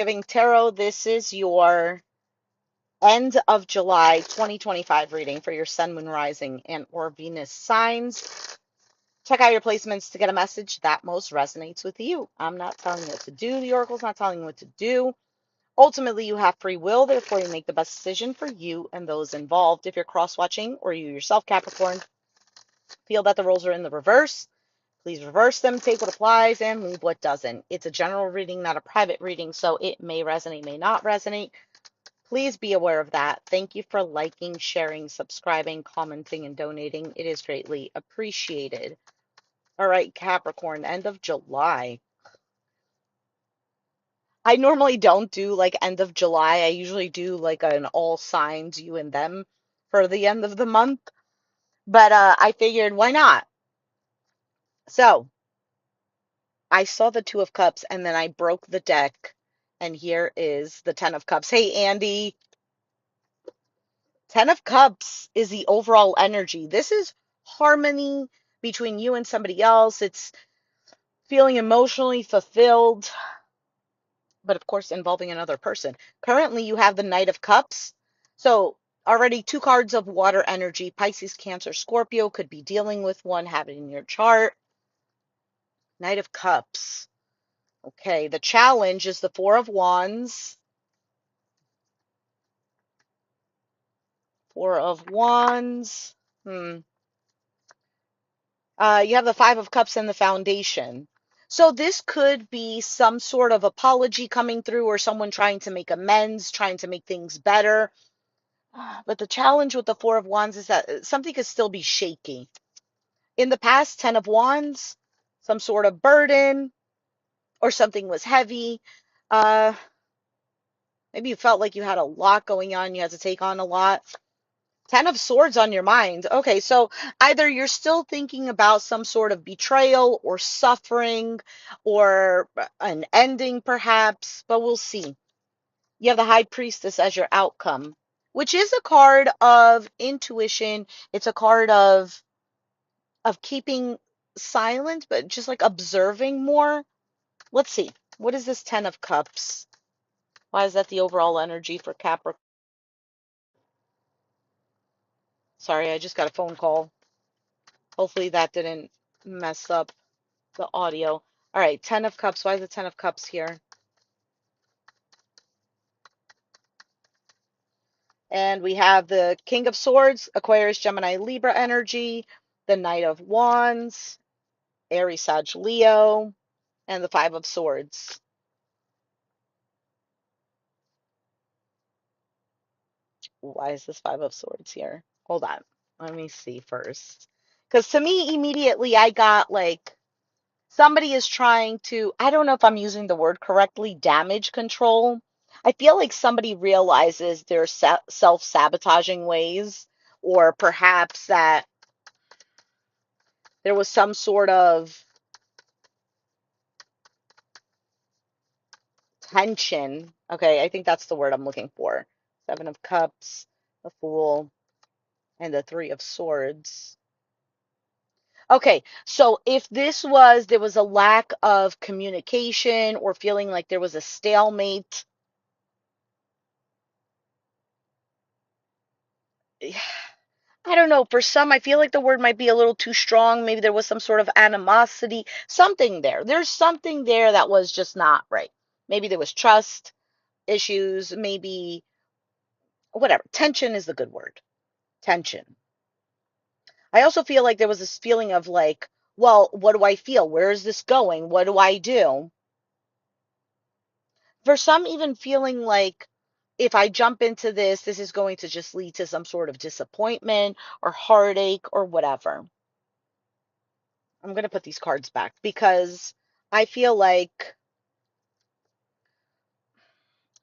Giving Tarot, this is your end of July 2025 reading for your Sun, Moon, Rising, and or Venus signs. Check out your placements to get a message that most resonates with you. I'm not telling you what to do. The Oracle's not telling you what to do. Ultimately, you have free will, therefore you make the best decision for you and those involved. If you're cross-watching or you yourself, Capricorn, feel that the roles are in the reverse, please reverse them, take what applies, and leave what doesn't. It's a general reading, not a private reading, so it may resonate, may not resonate. Please be aware of that. Thank you for liking, sharing, subscribing, commenting, and donating. It is greatly appreciated. All right, Capricorn, end of July. I normally don't do like end of July. I usually do like an all signs, you and them for the end of the month. But I figured, why not? So I saw the Two of Cups and then I broke the deck. And here is the Ten of Cups. Hey, Andy. Ten of Cups is the overall energy. This is harmony between you and somebody else. It's feeling emotionally fulfilled, but of course involving another person. Currently, you have the Knight of Cups. So already two cards of water energy. Pisces, Cancer, Scorpio could be dealing with one, have it in your chart. Knight of Cups. Okay, the challenge is the Four of Wands. Four of Wands. You have the Five of Cups and the Foundation. So this could be some sort of apology coming through or someone trying to make amends, trying to make things better. But the challenge with the Four of Wands is that something could still be shaky. In the past, Ten of Wands, some sort of burden or something was heavy. Uh, Maybe you felt like you had a lot going on, you had to take on a lot. Ten of Swords on your mind. Okay, so either you're still thinking about some sort of betrayal or suffering or an ending, perhaps, but we'll see. You have the High Priestess as your outcome, which is a card of intuition. It's a card of keeping silent, but just like observing more. Let's see. What is this Ten of Cups? Why is that the overall energy for Capricorn? Sorry, I just got a phone call. Hopefully that didn't mess up the audio. All right, Ten of Cups. Why is the Ten of Cups here? And we have the King of Swords, Aquarius, Gemini, Libra energy, the Knight of Wands, Aries, Sag, Leo, and the Five of Swords. Why is this Five of Swords here? Hold on. Let me see first. Because to me, immediately I got like somebody is trying to, I don't know if I'm using the word correctly, damage control. I feel like somebody realizes their self-sabotaging ways, or perhaps that there was some sort of tension. Okay, I think that's the word I'm looking for. Seven of Cups, the Fool, and the Three of Swords. Okay, so if there was a lack of communication or feeling like there was a stalemate, I don't know. For some, I feel like the word might be a little too strong. Maybe there was some sort of animosity, something there. There's something there that was just not right. Maybe there was trust issues, maybe whatever. Tension is the good word. Tension. I also feel like there was this feeling of like, well, what do I feel? Where is this going? What do I do? For some, even feeling like if I jump into this, this is going to just lead to some sort of disappointment or heartache or whatever. I'm going to put these cards back because I feel like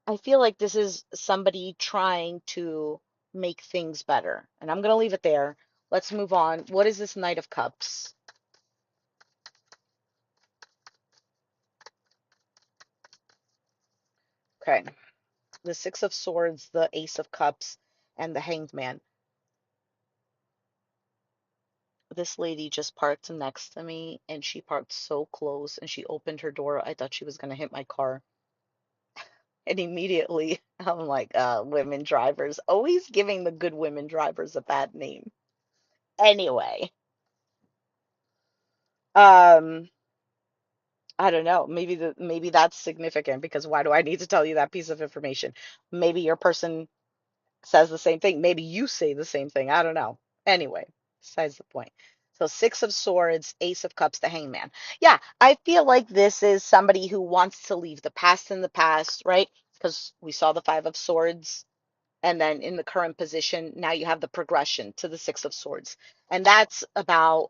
I feel like this is somebody trying to make things better. And I'm going to leave it there. Let's move on. What is this Knight of Cups? Okay. The Six of Swords, the Ace of Cups, and the Hanged Man. This lady just parked next to me and she parked so close and she opened her door. I thought she was going to hit my car. And immediately I'm like, women drivers, always giving the good women drivers a bad name. Anyway, um, I don't know. Maybe that's significant because why do I need to tell you that piece of information? Maybe your person says the same thing. Maybe you say the same thing. I don't know. Anyway, besides the point. So Six of Swords, Ace of Cups, the Hangman. Yeah, I feel like this is somebody who wants to leave the past in the past, right? Because we saw the Five of Swords, and then in the current position, now you have the progression to the Six of Swords. And that's about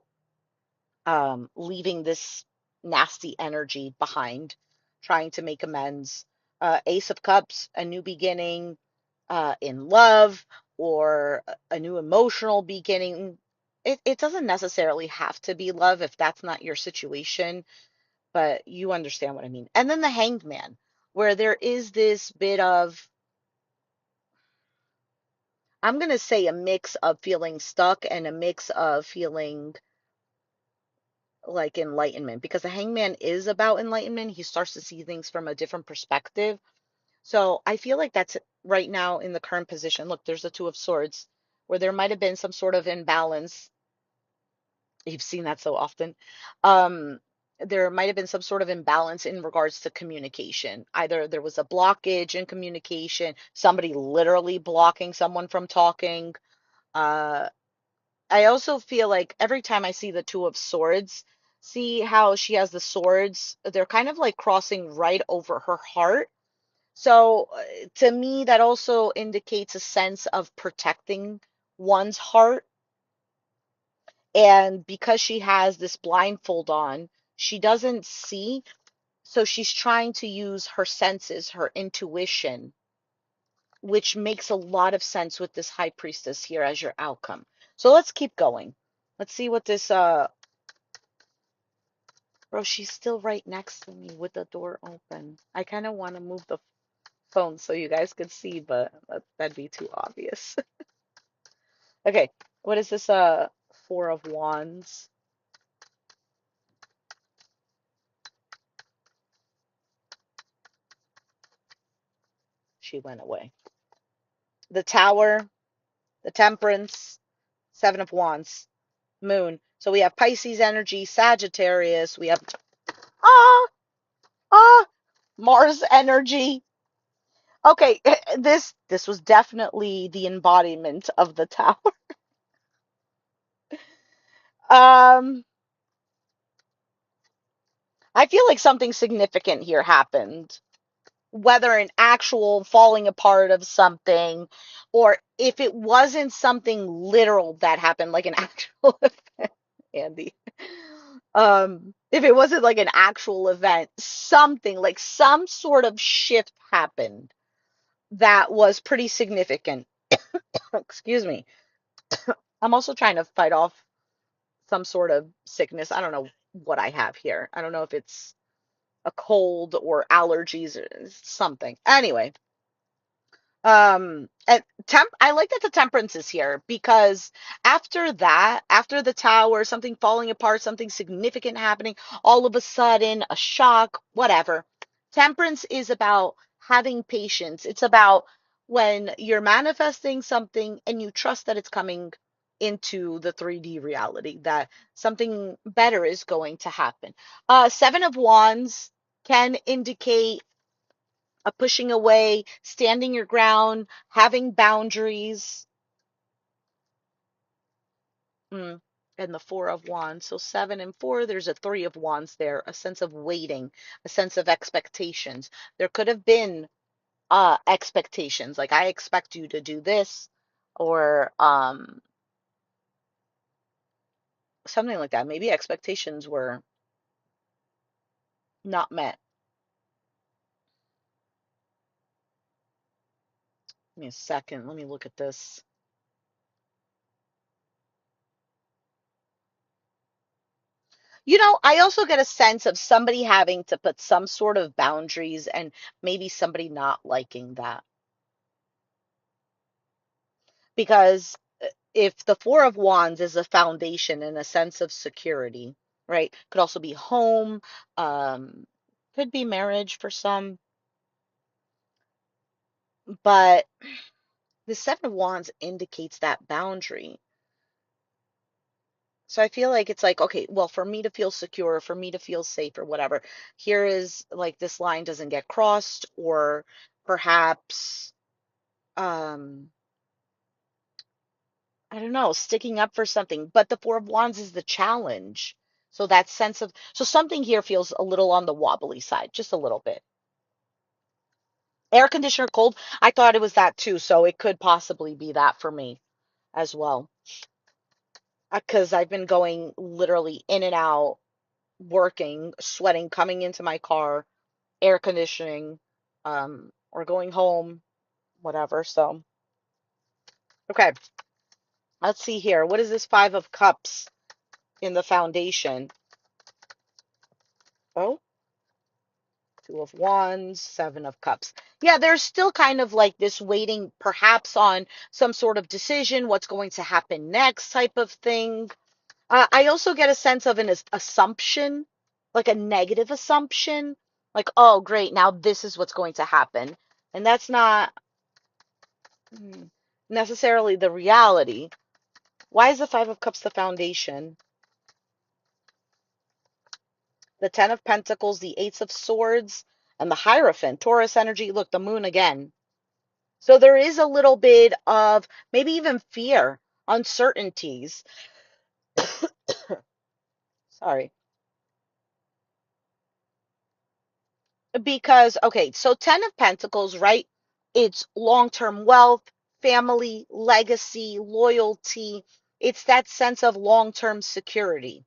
leaving this nasty energy behind, trying to make amends. Ace of Cups, a new beginning in love or a new emotional beginning. It doesn't necessarily have to be love if that's not your situation, but you understand what I mean. And then the Hanged Man, where there is this bit of, I'm going to say a mix of feeling stuck and a mix of feeling like enlightenment, because the hangman is about enlightenment. He starts to see things from a different perspective. So I feel like that's right now in the current position. Look, there's the Two of Swords, where there might have been some sort of imbalance. You've seen that so often. Um, there might have been some sort of imbalance in regards to communication. Either there was a blockage in communication, somebody literally blocking someone from talking. Uh, I also feel like every time I see the Two of Swords, see how she has the swords, they're kind of like crossing right over her heart. So to me, that also indicates a sense of protecting one's heart. And because she has this blindfold on, she doesn't see. So she's trying to use her senses, her intuition, which makes a lot of sense with this high priestess here as your outcome. So let's keep going. Let's see what this bro, she's still right next to me with the door open. I kind of want to move the phone so you guys could see, but that'd be too obvious. Okay, what is this? Four of Wands. She went away. The Tower, the Temperance, Seven of Wands, Moon. So we have Pisces energy, Sagittarius. We have ah ah Mars energy. Okay, this was definitely the embodiment of the Tower. Um, I feel like something significant here happened, whether an actual falling apart of something, or if it wasn't something literal that happened, like an actual event, Andy. If it wasn't like an actual event, something like some sort of shift happened that was pretty significant. Excuse me. I'm also trying to fight off some sort of sickness. I don't know what I have here. I don't know if it's a cold or allergies or something. Anyway, and I like that the temperance is here because after that, after the tower, something falling apart, something significant happening, all of a sudden, a shock, whatever. Temperance is about having patience. It's about when you're manifesting something and you trust that it's coming into the 3D reality, that something better is going to happen. Seven of Wands can indicate a pushing away, standing your ground, having boundaries. Mm. And the Four of Wands. So seven and four, there's a Three of Wands there, a sense of waiting, a sense of expectations. There could have been expectations, like I expect you to do this, or something like that. Maybe expectations were not met. Give me a second. Let me look at this. I also get a sense of somebody having to put some sort of boundaries and maybe somebody not liking that. Because if the Four of Wands is a foundation and a sense of security, right? Could also be home, um, could be marriage for some. But the Seven of Wands indicates that boundary. So I feel like it's like, okay, well, for me to feel secure, for me to feel safe or whatever, here is like this line doesn't get crossed, or perhaps, um, I don't know, sticking up for something. But the Four of Wands is the challenge. So that sense of, so something here feels a little on the wobbly side, just a little bit. Air conditioner cold, I thought it was that too. So it could possibly be that for me as well. Because I've been going literally in and out, working, sweating, coming into my car, air conditioning, or going home, whatever. So, okay, let's see here. What is this Five of Cups in the foundation? Oh, Two of Wands, Seven of Cups. Yeah, there's still kind of like this waiting, perhaps on some sort of decision, what's going to happen next type of thing. I also get a sense of an assumption, like a negative assumption, like, oh, great, now this is what's going to happen. And that's not necessarily the reality. Why is the Five of Cups the foundation? The Ten of Pentacles, the Ace of Swords, and the Hierophant, Taurus energy. Look, the moon again. So there is a little bit of maybe even fear, uncertainties. Sorry. Because, okay, so Ten of Pentacles, right? It's long-term wealth, family, legacy, loyalty. It's that sense of long-term security.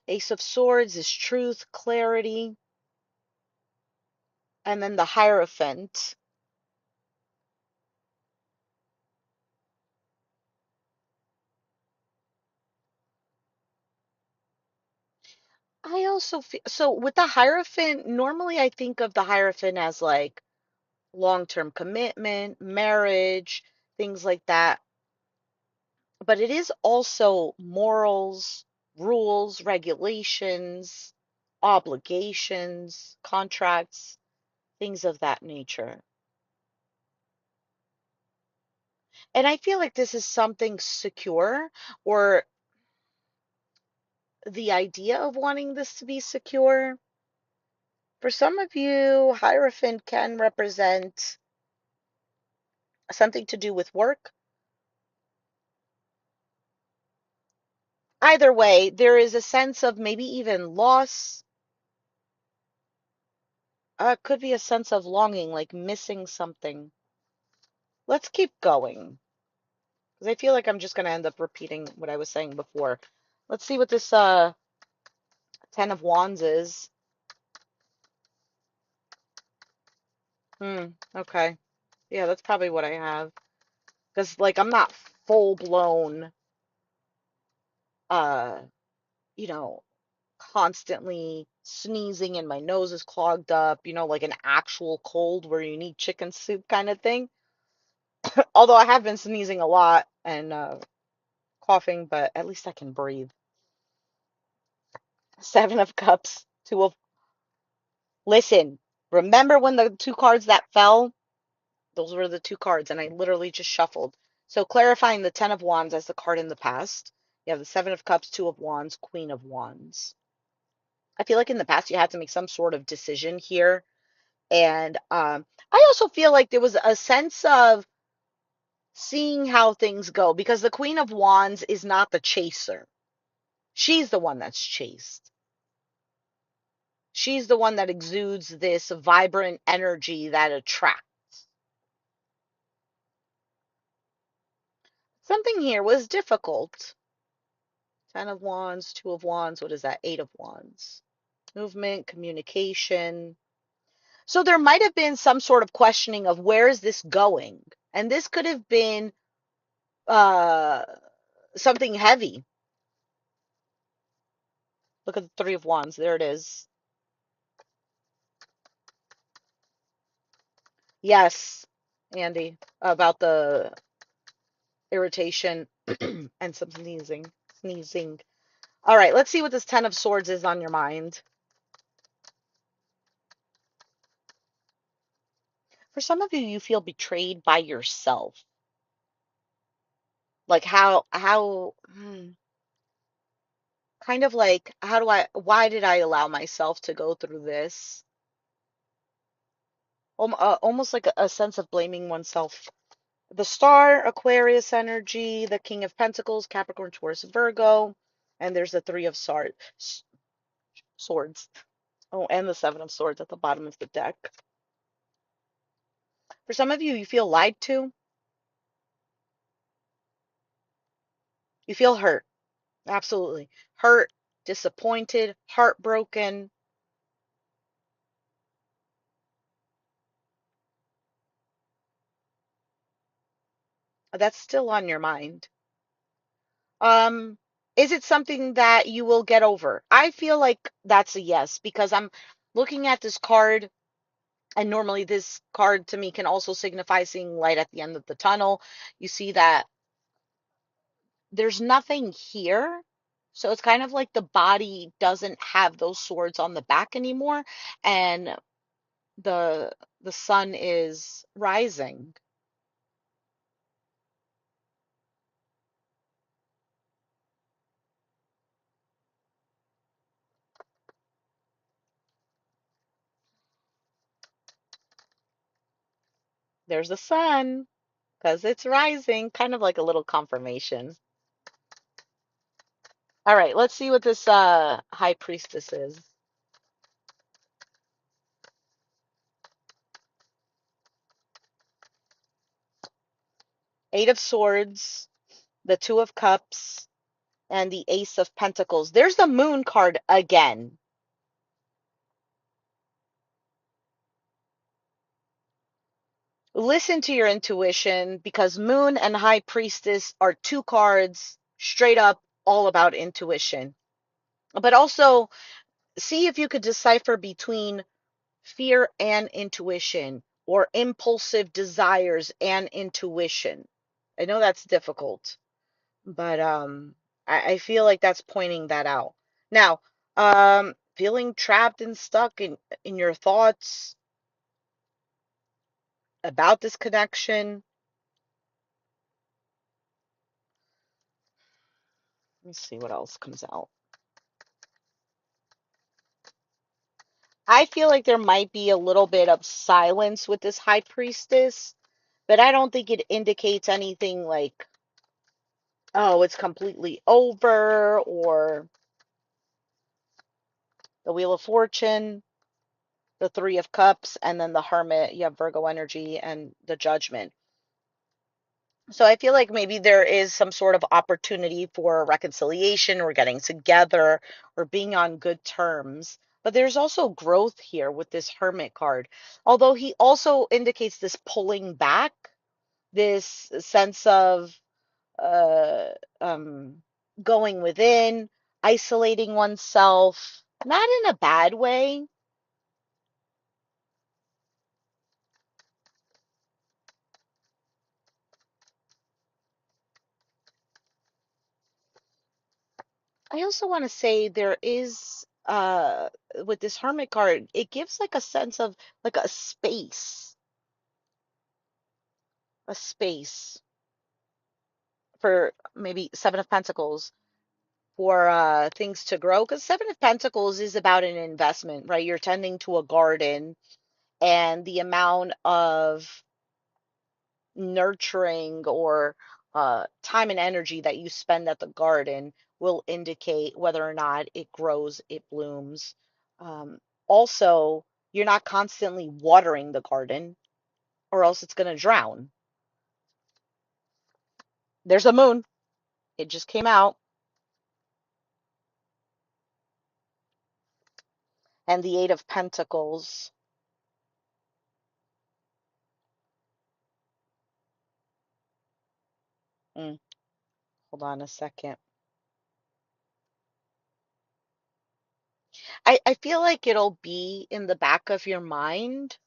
Ace of Swords is truth, clarity, and then the Hierophant. I also feel so with the Hierophant, normally I think of the Hierophant as like long-term commitment, marriage, things like that. But it is also morals, rules, regulations, obligations, contracts, things of that nature. And I feel like this is something secure, or the idea of wanting this to be secure. For some of you, Hierophant can represent something to do with work. Either way, there is a sense of maybe even loss. Could be a sense of longing, like missing something. Let's keep going, because I feel like I'm just going to end up repeating what I was saying before. Let's see what this Ten of Wands is. Okay. Yeah, that's probably what I have. Because, like, I'm not full blown, uh, you know, constantly sneezing and my nose is clogged up, like an actual cold where you need chicken soup kind of thing. Although I have been sneezing a lot and coughing, but at least I can breathe. Seven of Cups, Two of. Listen, remember when the two cards that fell? Those were the two cards, and I literally just shuffled. So clarifying the Ten of Wands as the card in the past. You have the Seven of Cups, Two of Wands, Queen of Wands. I feel like in the past you had to make some sort of decision here. And I also feel like there was a sense of seeing how things go, because the Queen of Wands is not the chaser. She's the one that's chased. She's the one that exudes this vibrant energy that attracts. Something here was difficult. Ten of Wands, Two of Wands, what is that? Eight of Wands. Movement, communication. So there might have been some sort of questioning of where is this going? And this could have been uh something heavy. Look at the Three of Wands. There it is. Yes, Andy, about the irritation and some sneezing. Sneezing. All right, let's see what this Ten of Swords is on your mind. For some of you, you feel betrayed by yourself. Like kind of like, why did I allow myself to go through this? Almost like a sense of blaming oneself. The star, Aquarius energy, the King of Pentacles, Capricorn, Taurus, Virgo, and there's the Three of Swords. Oh, and the Seven of Swords at the bottom of the deck. For some of you, you feel lied to. You feel hurt. Absolutely. Hurt, disappointed, heartbroken. That's still on your mind. Um, is it something that you will get over? I feel like that's a yes because I'm looking at this card, and normally this card to me can also signify seeing light at the end of the tunnel. You see that there's nothing here. So it's kind of like the body doesn't have those swords on the back anymore, and the the sun is rising. There's the sun because it's rising, kind of like a little confirmation. All right, let's see what this high priestess is. Eight of Swords, the Two of Cups, and the Ace of Pentacles. There's the Moon card again. Listen to your intuition because Moon and High Priestess are two cards straight up all about intuition. But also see if you could decipher between fear and intuition or impulsive desires and intuition. I know that's difficult, but I feel like that's pointing that out. Now, feeling trapped and stuck in your thoughts about this connection. Let's see what else comes out. I feel like there might be a little bit of silence with this high priestess, but I don't think it indicates anything like, oh, it's completely over, or the Wheel of Fortune, the Three of Cups, and then the Hermit. You have Virgo energy and the Judgment. So I feel like maybe there is some sort of opportunity for reconciliation or getting together or being on good terms. But there's also growth here with this Hermit card. Although he also indicates this pulling back, this sense of uh, um, going within, isolating oneself, not in a bad way. I also want to say there is with this hermit card, it gives like a sense of like a space for maybe Seven of Pentacles for things to grow. Because Seven of Pentacles is about an investment, right? You're tending to a garden, and the amount of nurturing or time and energy that you spend at the garden will indicate whether or not it grows, it blooms. Um, Also, you're not constantly watering the garden, or else it's going to drown. There's a moon. It just came out. And the Eight of Pentacles. Mm, hold on a second. I feel like it'll be in the back of your mind.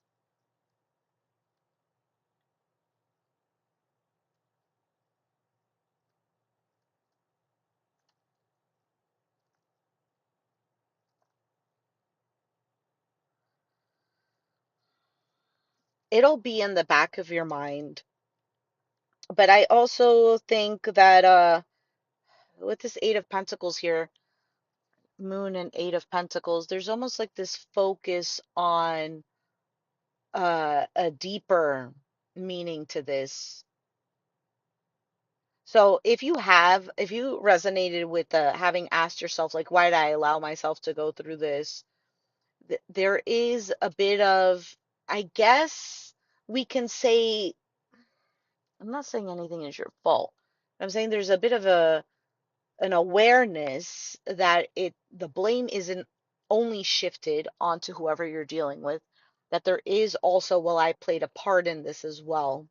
it'll be in the back of your mind. But I also think that with this Eight of Pentacles here, Moon and Eight of Pentacles, there's almost like this focus on a deeper meaning to this. So if you resonated with having asked yourself, like, why did I allow myself to go through this? There is a bit of, I guess we can say, I'm not saying anything is your fault. I'm saying there's a bit of an awareness that the blame isn't only shifted onto whoever you're dealing with, that there is also, well, I played a part in this as well.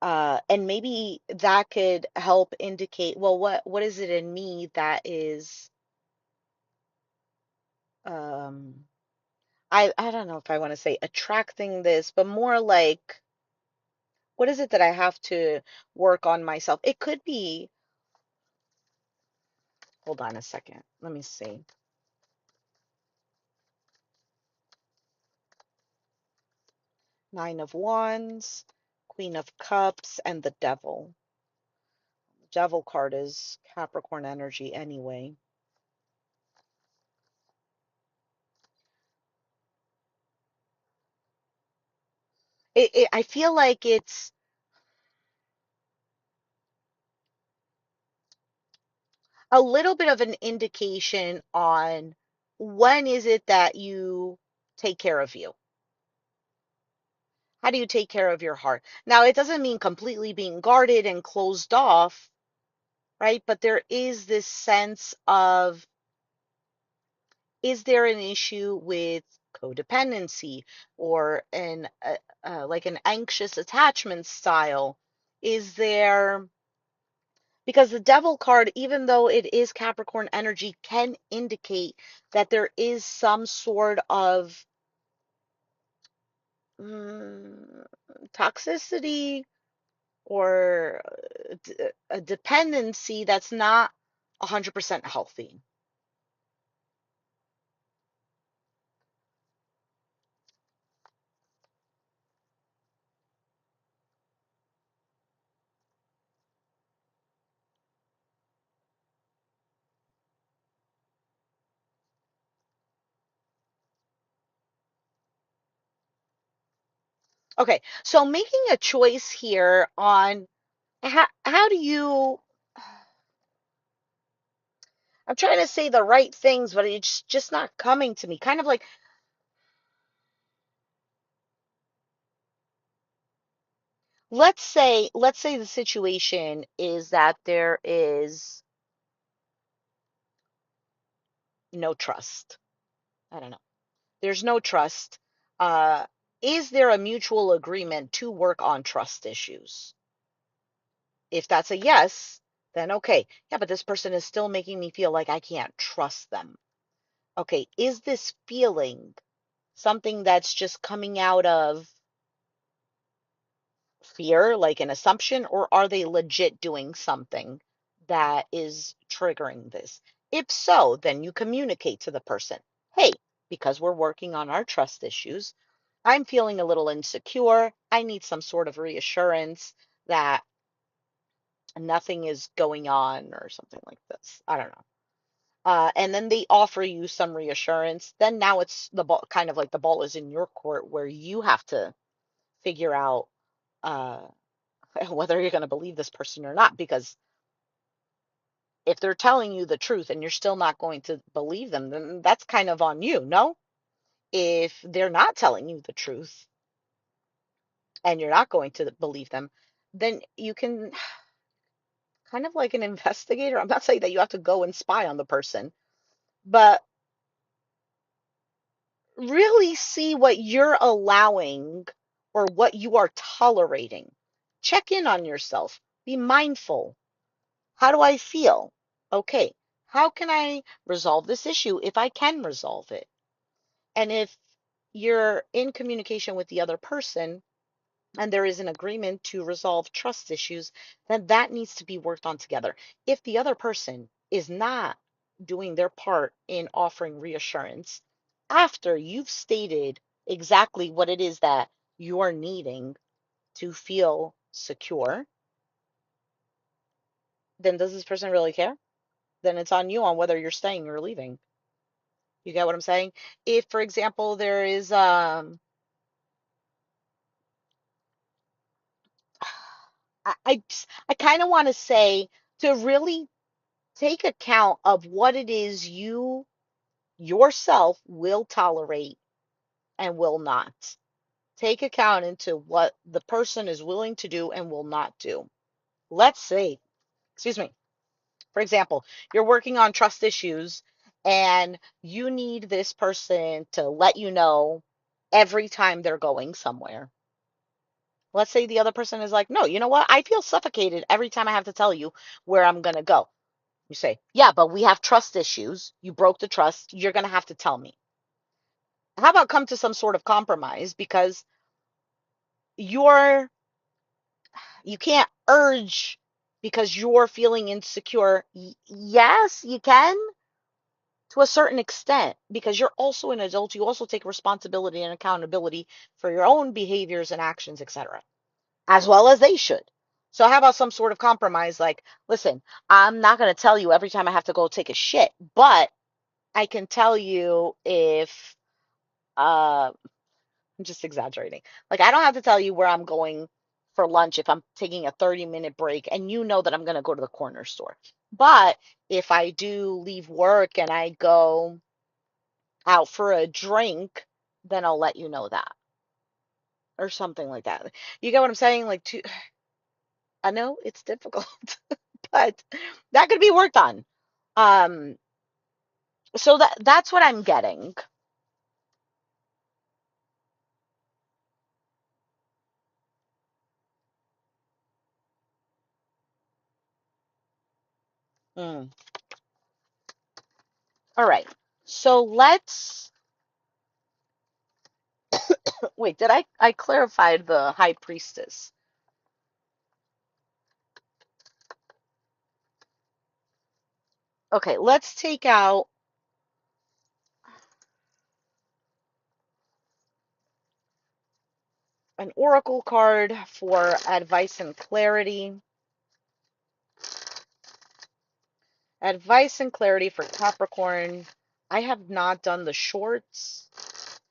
And maybe that could help indicate, well, what is it in me that is um I don't know if I want to say attracting this, but more like, what is it that I have to work on myself? It could be, hold on a second. Let me see. Nine of Wands, Queen of Cups, and the Devil. The Devil card is Capricorn energy anyway. I feel like it's a little bit of an indication on when is it that you take care of you? How do you take care of your heart? Now, it doesn't mean completely being guarded and closed off, right? But there is this sense of, is there an issue with codependency or like an anxious attachment style? Is there, because the devil card, even though it is Capricorn energy, can indicate that there is some sort of mm, toxicity or a dependency that's not 100% healthy. Okay, so making a choice here on how do you, I'm trying to say the right things, but it's just not coming to me. Kind of like, let's say the situation is that there is no trust. I don't know. There's no trust. Uh, is there a mutual agreement to work on trust issues? If that's a yes, then okay. Yeah, but this person is still making me feel like I can't trust them. Okay, is this feeling something that's just coming out of fear, like an assumption, or are they legit doing something that is triggering this? If so, then you communicate to the person, hey, because we're working on our trust issues, I'm feeling a little insecure. I need some sort of reassurance that nothing is going on or something like this. I don't know. And then they offer you some reassurance. Then now it's the ball, kind of like the ball is in your court where you have to figure out uh, whether you're going to believe this person or not. Because if they're telling you the truth and you're still not going to believe them, then that's kind of on you, no? If they're not telling you the truth and you're not going to believe them, then you can kind of like an investigator. I'm not saying that you have to go and spy on the person, but really see what you're allowing or what you are tolerating. Check in on yourself. Be mindful. How do I feel? Okay, how can I resolve this issue if I can resolve it? And if you're in communication with the other person and there is an agreement to resolve trust issues, then that needs to be worked on together. If the other person is not doing their part in offering reassurance after you've stated exactly what it is that you're needing to feel secure, then does this person really care? Then it's on you on whether you're staying or leaving. You get what I'm saying? If, for example, there is I kind of want to say to really take account of what it is you yourself will tolerate and will not. Take account into what the person is willing to do and will not do. Let's say, excuse me, for example, you're working on trust issues and you need this person to let you know every time they're going somewhere. Let's say the other person is like, no, you know what? I feel suffocated every time I have to tell you where I'm going to go. You say, yeah, but we have trust issues. You broke the trust. You're going to have to tell me. How about come to some sort of compromise because you're you can't urge because you're feeling insecure. Yes, you can to a certain extent because you're also an adult. You also take responsibility and accountability for your own behaviors and actions, etc., as well as they should. So how about some sort of compromise like, listen, I'm not going to tell you every time I have to go take a shit, but I can tell you if I'm just exaggerating. Like, I don't have to tell you where I'm going for lunch if I'm taking a 30-minute break and you know that I'm going to go to the corner store. But if I do leave work and I go out for a drink, then I'll let you know that or something like that. You get what I'm saying? Like, I know it's difficult, but that could be worked on. Um, so that's what I'm getting. Mm. All right. So let's wait, did I clarified the high priestess? Okay, let's take out an oracle card for advice and clarity. Advice and clarity for Capricorn. I have not done the shorts,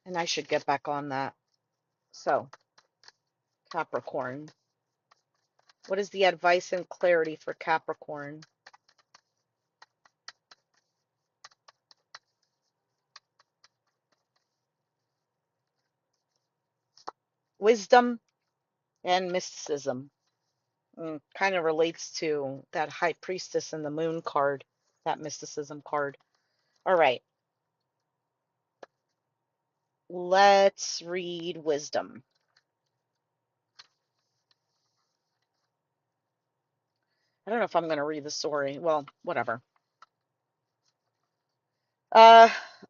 and I should get back on that. So, Capricorn. What is the advice and clarity for Capricorn? Wisdom and mysticism. Kind of relates to that high priestess and the moon card, that mysticism card. All right, let's read wisdom. I don't know if I'm going to read the story. Well, whatever. Uh,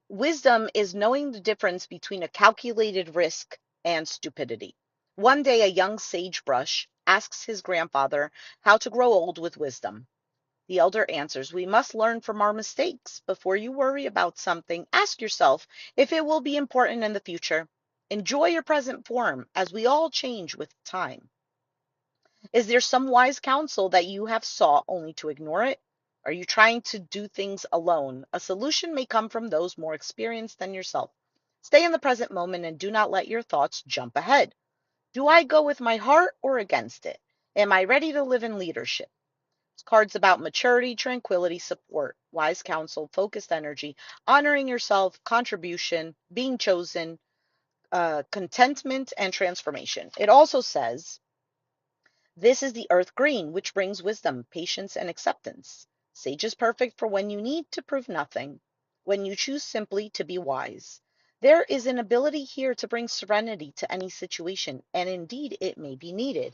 wisdom is knowing the difference between a calculated risk and stupidity. One day, a young sagebrush asks his grandfather how to grow old with wisdom. The elder answers, we must learn from our mistakes. Before you worry about something, ask yourself if it will be important in the future. Enjoy your present form, as we all change with time. Is there some wise counsel that you have sought only to ignore it? Are you trying to do things alone? A solution may come from those more experienced than yourself. Stay in the present moment and do not let your thoughts jump ahead. Do I go with my heart or against it? Am I ready to live in leadership? Cards about maturity, tranquility, support, wise counsel, focused energy, honoring yourself, contribution, being chosen, contentment, and transformation. It also says, this is the earth green, which brings wisdom, patience, and acceptance. Sage is perfect for when you need to prove nothing, when you choose simply to be wise. There is an ability here to bring serenity to any situation, and indeed it may be needed.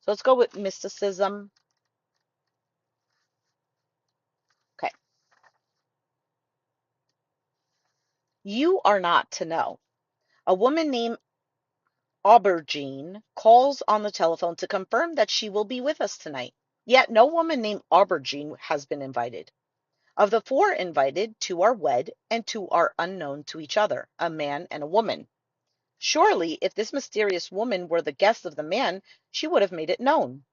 So let's go with mysticism. Okay. You are not to know. A woman named Aubergine calls on the telephone to confirm that she will be with us tonight. Yet no woman named Aubergine has been invited. Of the four invited, two are wed and two are unknown to each other, a man and a woman. Surely, if this mysterious woman were the guest of the man, she would have made it known.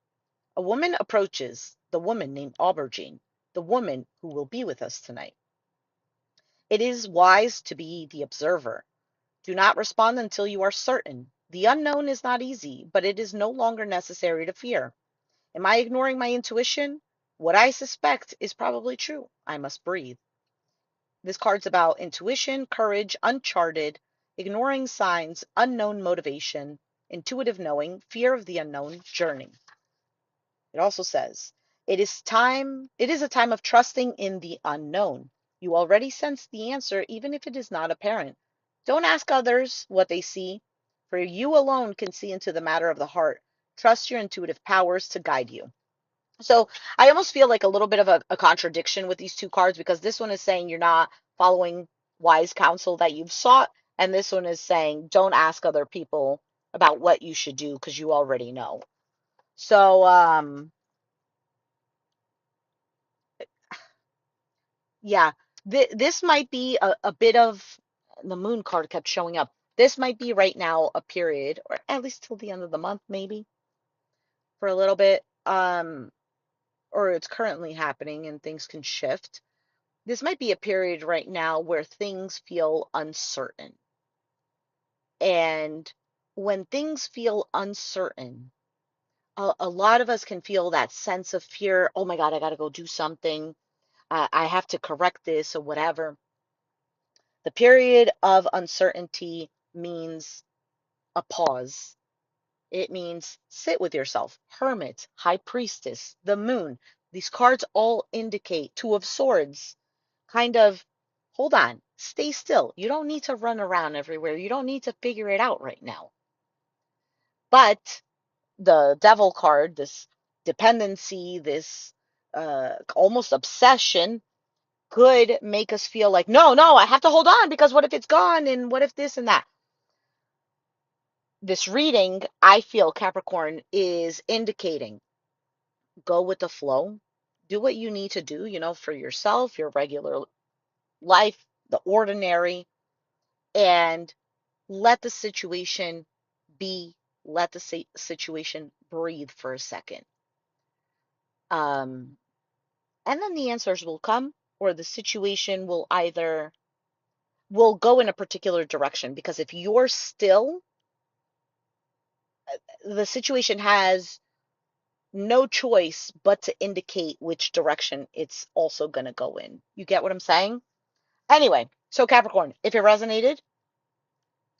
A woman approaches, the woman named Aubergine, the woman who will be with us tonight. It is wise to be the observer. Do not respond until you are certain. The unknown is not easy, but it is no longer necessary to fear. Am I ignoring my intuition? What I suspect is probably true. I must breathe. This card's about intuition, courage, uncharted, ignoring signs, unknown motivation, intuitive knowing, fear of the unknown, journey. It also says, it is a time of trusting in the unknown. You already sense the answer, even if it is not apparent. Don't ask others what they see, for you alone can see into the matter of the heart. Trust your intuitive powers to guide you. So I almost feel like a little bit of a contradiction with these two cards, because this one is saying you're not following wise counsel that you've sought, and this one is saying don't ask other people about what you should do because you already know. So yeah, this might be a bit of, the moon card kept showing up. This might be right now a period, or at least till the end of the month, maybe for a little bit, or it's currently happening and things can shift. This might be a period right now where things feel uncertain. And when things feel uncertain, a lot of us can feel that sense of fear. Oh my God, I got to go do something. I have to correct this or whatever. The period of uncertainty means a pause. It means sit with yourself. Hermit, High Priestess, the Moon. These cards all indicate Two of Swords. Kind of, hold on, stay still. You don't need to run around everywhere. You don't need to figure it out right now. But the Devil card, this dependency, this almost obsession, could make us feel like, no, no, I have to hold on because what if it's gone and what if this and that? This reading, I feel, Capricorn, is indicating go with the flow. Do what you need to do, for yourself, your regular life, the ordinary, and let the situation be, let the situation breathe for a second. Um, and then the answers will come, or the situation will either will go in a particular direction. Because if you're still, the situation has no choice but to indicate which direction it's also going to go in. You get what I'm saying? Anyway, so Capricorn, if it resonated,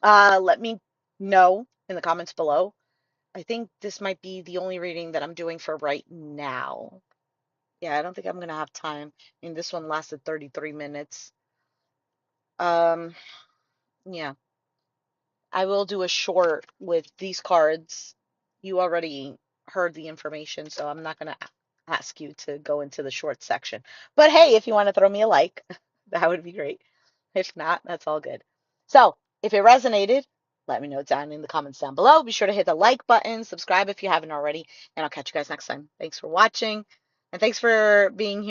let me know in the comments below. I think this might be the only reading that I'm doing for right now. Yeah, I don't think I'm going to have time. I mean, this one lasted 33 minutes. Um, yeah, I will do a short with these cards. You already heard the information, so I'm not going to ask you to go into the short section. But hey, if you want to throw me a like, that would be great. If not, that's all good. So, if it resonated, let me know down in the comments down below. Be sure to hit the like button, subscribe if you haven't already, and I'll catch you guys next time. Thanks for watching, and thanks for being here.